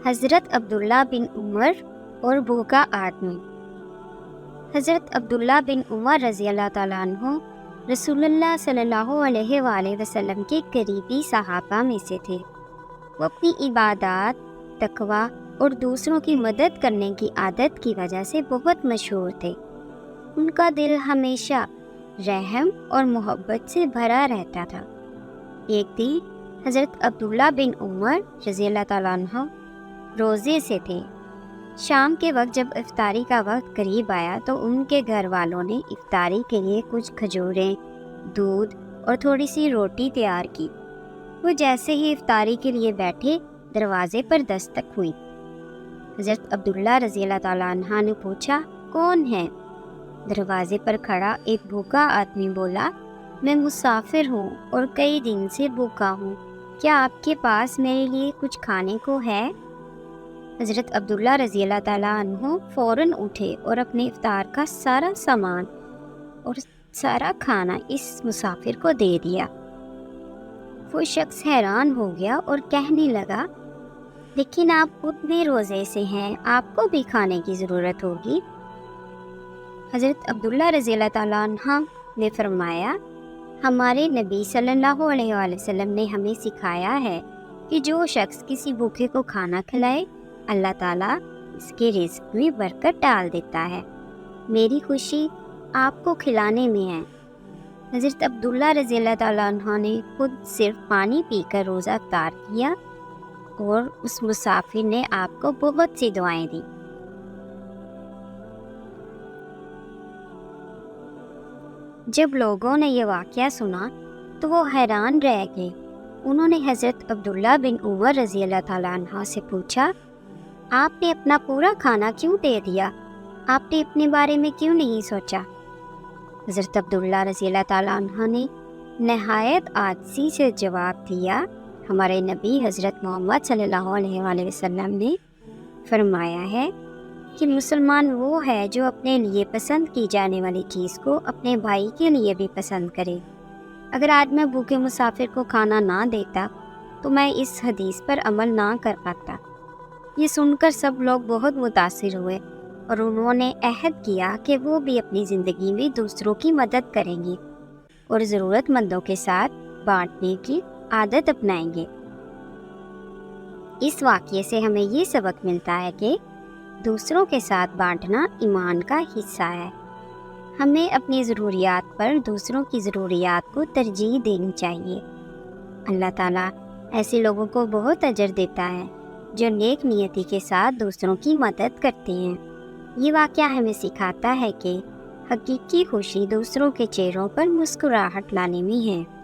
حضرت عبداللہ بن عمر اور بھوکا آدمی۔ حضرت عبداللہ بن عمر رضی اللہ تعالیٰ عنہ رسول اللہ صلی اللہ علیہ وآلہ وسلم کے قریبی صحابہ میں سے تھے۔ وہ اپنی عبادات، تقویٰ اور دوسروں کی مدد کرنے کی عادت کی وجہ سے بہت مشہور تھے۔ ان کا دل ہمیشہ رحم اور محبت سے بھرا رہتا تھا۔ ایک دن حضرت عبداللہ بن عمر رضی اللہ تعالیٰ عنہ روزے سے تھے۔ شام کے وقت جب افطاری کا وقت قریب آیا تو ان کے گھر والوں نے افطاری کے لیے کچھ کھجوریں، دودھ اور تھوڑی سی روٹی تیار کی۔ وہ جیسے ہی افطاری کے لیے بیٹھے، دروازے پر دستک ہوئی۔ حضرت عبداللہ رضی اللہ تعالیٰ عنہ نے پوچھا، کون ہے؟ دروازے پر کھڑا ایک بھوکا آدمی بولا، میں مسافر ہوں اور کئی دن سے بھوکا ہوں، کیا آپ کے پاس میرے لیے کچھ کھانے کو ہے؟ حضرت عبداللہ رضی اللہ تعالیٰ عنہ فوراً اٹھے اور اپنے افطار کا سارا سامان اور سارا کھانا اس مسافر کو دے دیا۔ وہ شخص حیران ہو گیا اور کہنے لگا، لیکن آپ اتنے روزے سے ہیں، آپ کو بھی کھانے کی ضرورت ہوگی۔ حضرت عبداللہ رضی اللہ تعالیٰ عنہ نے فرمایا، ہمارے نبی صلی اللہ علیہ وآلہ وسلم نے ہمیں سکھایا ہے کہ جو شخص کسی بھوکے کو کھانا کھلائے، اللہ تعالیٰ اس کے رزق میں برکت ڈال دیتا ہے۔ میری خوشی آپ کو کھلانے میں ہے۔ حضرت عبداللہ رضی اللہ تعالیٰ عنہ نے خود صرف پانی پی کر روزہ افطار کیا اور اس مسافر نے آپ کو بہت سی دعائیں دیں۔ جب لوگوں نے یہ واقعہ سنا تو وہ حیران رہ گئے۔ انہوں نے حضرت عبداللہ بن عمر رضی اللہ تعالیٰ عنہ سے پوچھا، آپ نے اپنا پورا کھانا کیوں دے دیا؟ آپ نے اپنے بارے میں کیوں نہیں سوچا؟ حضرت عبداللہ رضی اللہ تعالیٰ عنہ نے نہایت عاجزی سے جواب دیا، ہمارے نبی حضرت محمد صلی اللہ علیہ وآلہ وسلم نے فرمایا ہے کہ مسلمان وہ ہے جو اپنے لیے پسند کی جانے والی چیز کو اپنے بھائی کے لیے بھی پسند کرے۔ اگر آج میں بھوکے مسافر کو کھانا نہ دیتا تو میں اس حدیث پر عمل نہ کر پاتا۔ یہ سن کر سب لوگ بہت متاثر ہوئے اور انہوں نے عہد کیا کہ وہ بھی اپنی زندگی میں دوسروں کی مدد کریں گے اور ضرورت مندوں کے ساتھ بانٹنے کی عادت اپنائیں گے۔ اس واقعے سے ہمیں یہ سبق ملتا ہے کہ دوسروں کے ساتھ بانٹنا ایمان کا حصہ ہے۔ ہمیں اپنی ضروریات پر دوسروں کی ضروریات کو ترجیح دینی چاہیے۔ اللہ تعالیٰ ایسے لوگوں کو بہت اجر دیتا ہے جو نیک نیتی کے ساتھ دوسروں کی مدد کرتے ہیں۔ یہ واقعہ ہمیں سکھاتا ہے کہ حقیقی خوشی دوسروں کے چہروں پر مسکراہٹ لانے میں ہے۔